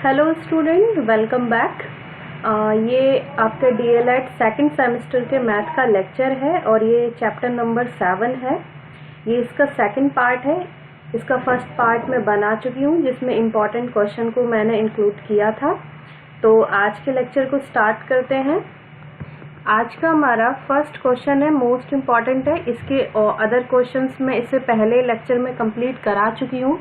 Hello student, welcome back. ये आपके DElEd second semester के मैथ का लेक्चर है और ये चैप्टर नंबर 7 है। ये इसका सेकंड पार्ट है। इसका फर्स्ट पार्ट मैं बना चुकी हूँ जिसमें इम्पॉर्टेंट क्वेश्चन को मैंने इंक्लूड किया था। तो आज के लेक्चर को स्टार्ट करते हैं। आज का हमारा फर्स्ट क्वेश्चन है, मोस्ट इम्पॉर्टेंट है। इसके अदर क्वेश्चंस मैं इससे पहले लेक्चर में कंप्लीट करा चुकी हूँ।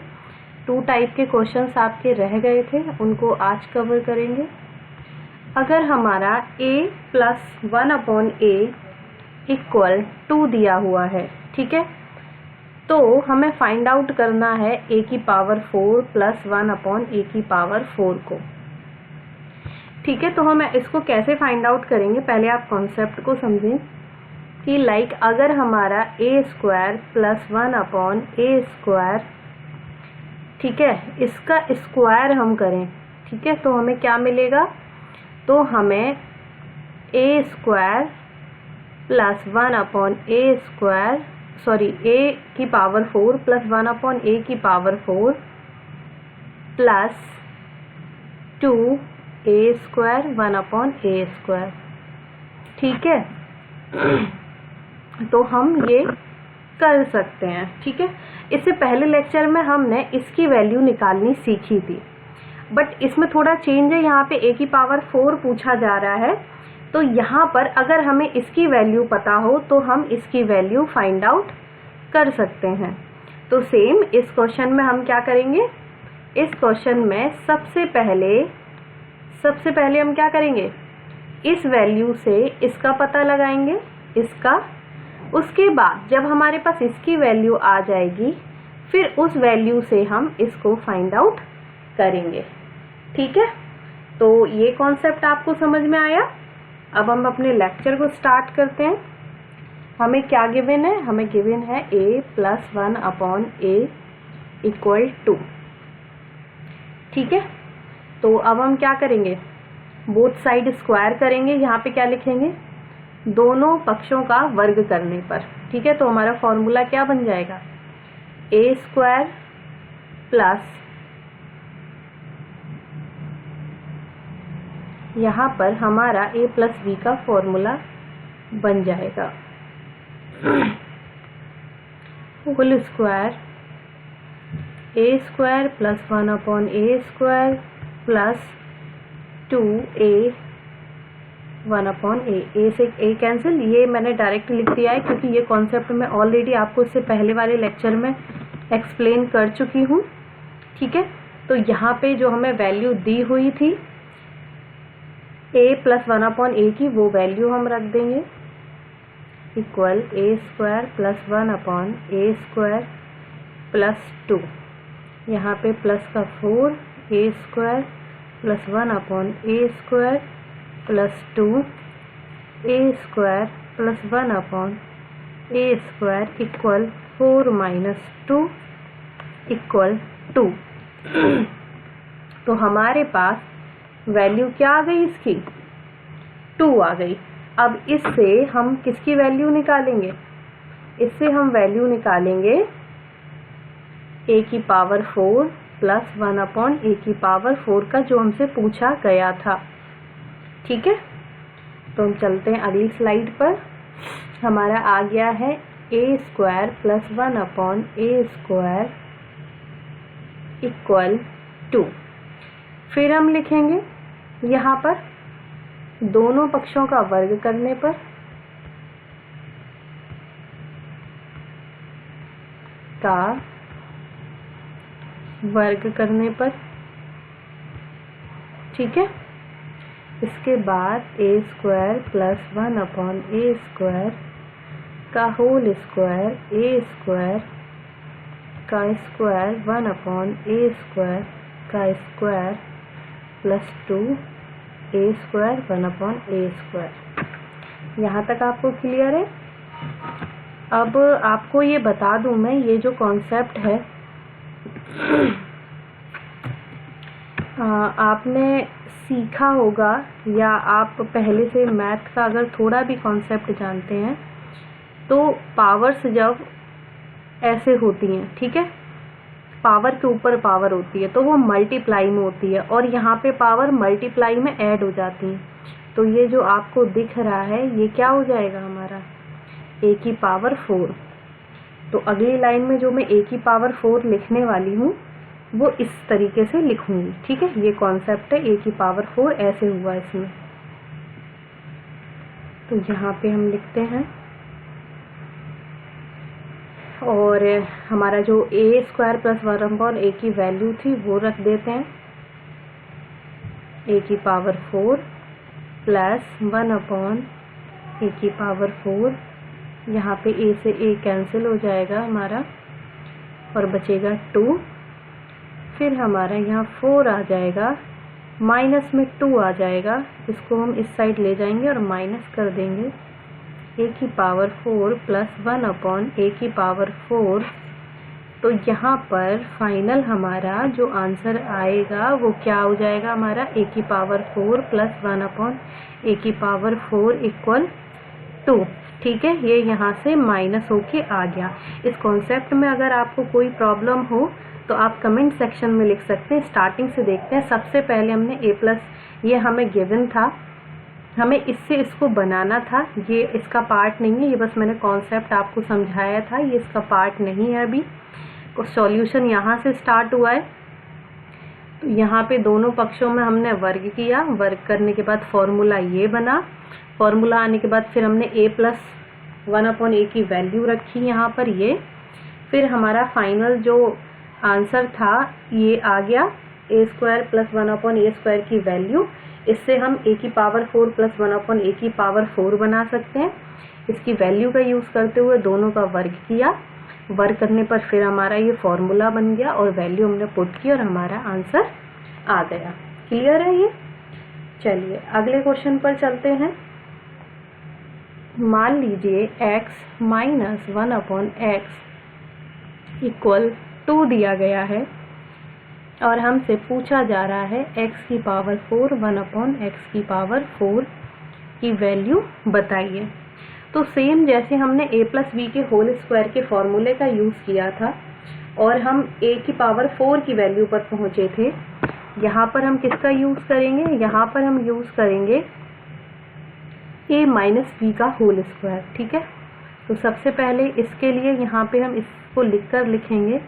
2 टाइप के क्वेश्चंस आपके रह गए थे, उनको आज कवर करेंगे। अगर हमारा a + 1/a = 2 दिया हुआ है, ठीक है, तो हमें फाइंड आउट करना है a की पावर 4 + 1/a की पावर 4 को। ठीक है, तो हम इसको कैसे फाइंड आउट करेंगे, पहले आप कॉन्सेप्ट को समझें कि अगर हमारा a² + 1/a², ठीक है, इसका स्क्वायर हम करें, ठीक है, तो हमें क्या मिलेगा? तो हमें a² + 1/a², सॉरी a की पावर 4 + 1/a की पावर 4 प्लस 2a² 1/a², ठीक है। तो हम ये कर सकते हैं, ठीक है। इससे पहले लेक्चर में हमने इसकी वैल्यू निकालनी सीखी थी, बट इसमें थोड़ा चेंज है। यहाँ पे a की पावर 4 पूछा जा रहा है, तो यहाँ पर अगर हमें इसकी वैल्यू पता हो तो हम इसकी वैल्यू फाइंड आउट कर सकते हैं। तो सेम इस क्वेश्चन में हम क्या करेंगे? इस क्वेश्चन में सबसे पहले हम क्या करेंगे? इस वैल्यू से इसका पता लगाएंगे, इसका। उसके बाद जब हमारे पास इसकी वैल्यू आ जाएगी, फिर उस वैल्यू से हम इसको फाइंड आउट करेंगे, ठीक है। तो ये कॉन्सेप्ट आपको समझ में आया। अब हम अपने लेक्चर को स्टार्ट करते हैं। हमें क्या गिवन है? हमें गिवन है a + 1/a = 2, ठीक है। तो अब हम क्या करेंगे? बोथ साइड स्क्वायर करेंगे। यहाँ पे क्या लिखेंगे? दोनों पक्षों का वर्ग करने पर, ठीक है। तो हमारा फॉर्मूला क्या बन जाएगा? a² प्लस, यहाँ पर हमारा a + b का फॉर्मूला बन जाएगा whole square a² + 1/a² plus 2a 1/a। a से a कैंसिल, ये मैंने डायरेक्ट लिख दिया है क्योंकि ये कॉन्सेप्ट मैं ऑलरेडी आपको इससे पहले वाले लेक्चर में एक्सप्लेन कर चुकी हूँ, ठीक है। तो यहाँ पे जो हमें वैल्यू दी हुई थी a + 1/a की, वो वैल्यू हम रख देंगे इक्वल a² + 1/a² प्लस 2, यहाँ पे प्लस का 4, a² + 1/a² plus 2, a² + 1/a² equal 4 - 2 equal 2। तो हमारे पास वैल्यू क्या आ गई? इसकी 2 आ गई। अब इससे हम किसकी वैल्यू निकालेंगे? इससे हम वैल्यू निकालेंगे a की पावर 4 + 1/a की पावर 4 का, जो हमसे पूछा गया था, ठीक है। तो हम चलते हैं अगली स्लाइड पर। हमारा आ गया है a² + 1/a² इक्वल 2। फिर हम लिखेंगे यहाँ पर दोनों पक्षों का वर्ग करने पर, ठीक है। इसके बाद a² + 1/a² का होल स्क्वायर, a² का स्क्वायर 1/a² का स्क्वायर प्लस 2a² 1/a²। यहाँ तक आपको क्लियर है? अब आपको ये बता दूं मैं, ये जो कॉन्सेप्ट है आपने सीखा होगा, या आप पहले से मैथ का अगर थोड़ा भी कॉन्सेप्ट जानते हैं, तो पावर्स जब ऐसे होती हैं, ठीक है, पावर के ऊपर पावर होती है तो वो मल्टीप्लाई में होती है, और यहाँ पे पावर मल्टीप्लाई में ऐड हो जाती है। तो ये जो आपको दिख रहा है ये क्या हो जाएगा हमारा a की पावर 4। तो अगली लाइन में जो मैं a की पावर 4 लिखने वाली हूँ वो इस तरीके से लिखूंगी, ठीक है। ये कॉन्सेप्ट है, a की पावर 4 ऐसे हुआ इसमें। तो यहाँ पे हम लिखते हैं, और हमारा जो a स्क्वायर प्लस 1/a की वैल्यू थी वो रख देते हैं, a की पावर 4 प्लस 1/a की पावर 4। यहाँ पे a से a कैंसिल हो जाएगा हमारा और बचेगा 2। फिर हमारा यहाँ 4 आ जाएगा, माइनस में 2 आ जाएगा, इसको हम इस साइड ले जाएंगे और माइनस कर देंगे। a की पावर 4 प्लस 1/a की पावर 4। तो यहाँ पर फाइनल हमारा जो आंसर आएगा वो क्या हो जाएगा हमारा a की पावर 4 प्लस 1/a की पावर 4 इक्वल 2, ठीक है। ये यहाँ से माइनस होके आ गया। इस कॉन्सेप्ट में अगर आपको कोई प्रॉब्लम हो तो आप कमेंट सेक्शन में लिख सकते हैं। स्टार्टिंग से देखते हैं। सबसे पहले हमने a प्लस, ये हमें गिवन था, हमें इससे इसको बनाना था, ये इसका पार्ट नहीं है, ये बस मैंने कॉन्सेप्ट आपको समझाया था, ये इसका पार्ट नहीं है। अभी सॉल्यूशन यहाँ से स्टार्ट हुआ है। तो यहाँ पे दोनों पक्षों में हमने वर्ग किया, वर्ग करने के बाद फॉर्मूला ये बना। फॉर्मूला आने के बाद फिर हमने a प्लस 1/a की वैल्यू रखी यहाँ पर ये। फिर हमारा फाइनल जो आंसर था ये आ गया, a square plus 1/a square की वैल्यू। इससे हम a की पावर 4 प्लस 1/a की पावर 4 बना सकते हैं। इसकी वैल्यू का यूज़ करते हुए दोनों का वर्ग किया। वर्ग करने पर फिर हमारा ये फॉर्मूला बन गया और वैल्यू हमने पुट की और हमारा आंसर आ गया। क्लियर है ये? चलिए अगले क्वेश्चन पर चलते हैं। मान लीजिए x माइनस 1/x इक्वल 2 दिया गया है और हमसे पूछा जा रहा है x की पावर 4 1/x की पावर 4 की वैल्यू बताइए। तो सेम जैसे हमने a प्लस बी के होल स्क्वायर के फॉर्मूले का यूज़ किया था और हम a की पावर 4 की वैल्यू पर पहुँचे थे, यहाँ पर हम किसका यूज़ करेंगे? यहाँ पर हम यूज़ करेंगे a माइनस बी का होल स्क्वायर, ठीक है। तो सबसे पहले इसके लिए यहाँ पे हम इसको लिखकर लिखेंगे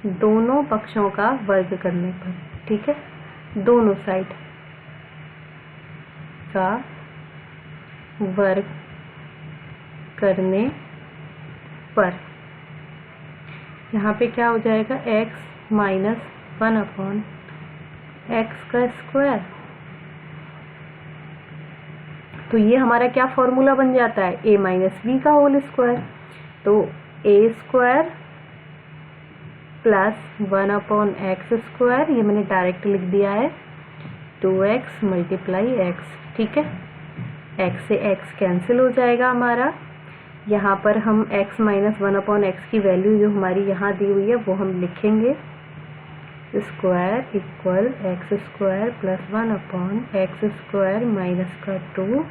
दोनों पक्षों का वर्ग करने पर, ठीक है, दोनों साइड का वर्ग करने पर यहाँ पे क्या हो जाएगा? x माइनस 1/x का स्क्वायर। तो ये हमारा क्या फॉर्मूला बन जाता है? a माइनस बी का होल स्क्वायर। तो a square plus 1/x square, ये मैंने डायरेक्ट लिख दिया है, 2x मल्टीप्लाई x, ठीक है। x से x कैंसिल हो जाएगा हमारा। यहाँ पर हम x माइनस 1/x की वैल्यू जो हमारी यहाँ दी हुई है वो हम लिखेंगे, square equal x square plus 1/x square minus का 2।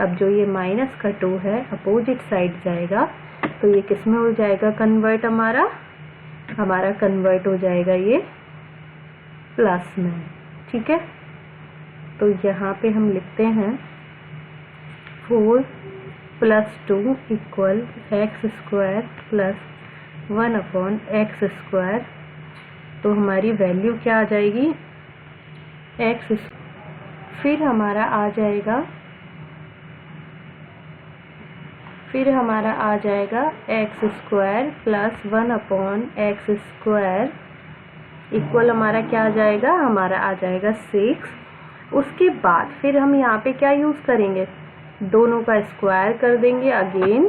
अब जो ये माइनस का 2 है अपोजिट साइड जाएगा तो ये किस में हो जाएगा कन्वर्ट? हमारा कन्वर्ट हो जाएगा ये प्लस में, ठीक है। तो यहाँ पे हम लिखते हैं 4 plus 2 equal x square plus 1/x square. तो हमारी वैल्यू क्या आ जाएगी? x, फिर हमारा आ जाएगा x square plus 1/x square equal हमारा क्या आ जाएगा? हमारा आ जाएगा 6। उसके बाद फिर हम यहाँ पे क्या यूज़ करेंगे? दोनों का स्क्वायर कर देंगे अगेन,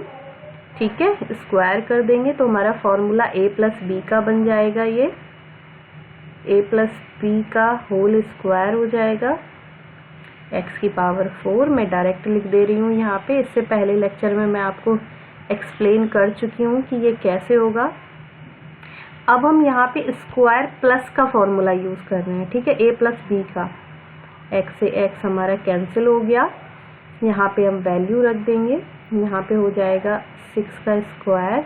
ठीक है, स्क्वायर कर देंगे तो हमारा फॉर्मूला a प्लस बी का बन जाएगा। ये a प्लस बी का होल स्क्वायर हो जाएगा, x की पावर 4 मैं डायरेक्ट लिख दे रही हूँ यहाँ पे। इससे पहले लेक्चर में मैं आपको एक्सप्लेन कर चुकी हूँ कि ये कैसे होगा। अब हम यहाँ पे स्क्वायर प्लस का फॉर्मूला यूज़ कर रहे हैं, ठीक है, a प्लस बी का। x से x हमारा कैंसिल हो गया, यहाँ पे हम वैल्यू रख देंगे, यहाँ पे हो जाएगा 6 का स्क्वायर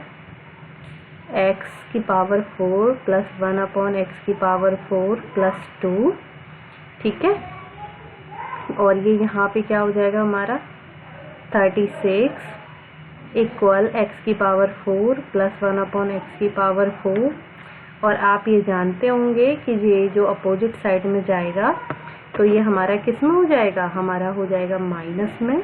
एक्स की पावर 4 प्लस 1 अपॉन एक्स की पावर 4 प्लस 2, ठीक है। और ये यहाँ पे क्या हो जाएगा हमारा 36 इक्वल एक्स की पावर 4 प्लस 1 अपॉन एक्स की पावर 4। और आप ये जानते होंगे कि ये जो अपोजिट साइड में जाएगा तो ये हमारा किस में हो जाएगा, हमारा हो जाएगा माइनस में।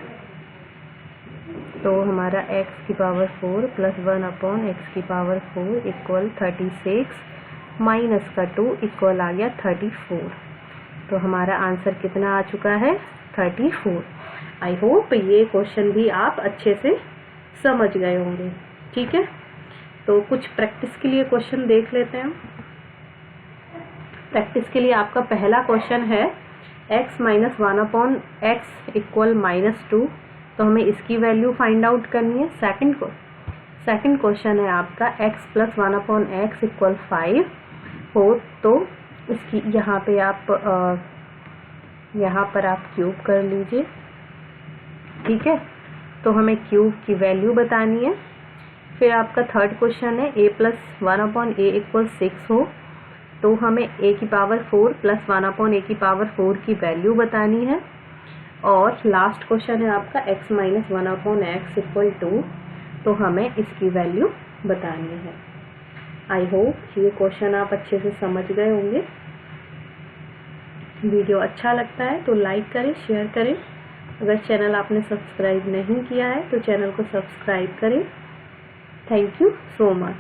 तो हमारा एक्स की पावर 4 प्लस 1 अपॉन एक्स की पावर 4 इक्वल 36 माइनस का 2 इक्वल आ गया 34। तो हमारा आंसर कितना आ चुका है 34। आई होप ये क्वेश्चन भी आप अच्छे से समझ गए होंगे, ठीक है। तो कुछ प्रैक्टिस के लिए क्वेश्चन देख लेते हैं। प्रैक्टिस के लिए आपका पहला क्वेश्चन है x minus 1 upon x equal -2, तो हमें इसकी वैल्यू फाइंड आउट करनी है। सेकंड क्वेश्चन है आपका x plus 1 upon x equal 5 हो, तो इसकी यहाँ पर आप क्यूब कर लीजिए, ठीक है। तो हमें क्यूब की वैल्यू बतानी है। फिर आपका थर्ड क्वेश्चन है a plus 1 upon A equal 6 हो, तो हमें a की पावर 4 प्लस 1 अपॉन ए की पावर 4 की वैल्यू बतानी है। और लास्ट क्वेश्चन है आपका x minus 1 upon x equal 2, तो हमें इसकी वैल्यू बतानी है। आई होप ये क्वेश्चन आप अच्छे से समझ गए होंगे। वीडियो अच्छा लगता है तो लाइक करें, शेयर करें। अगर चैनल आपने सब्सक्राइब नहीं किया है तो चैनल को सब्सक्राइब करें। Thank you so much.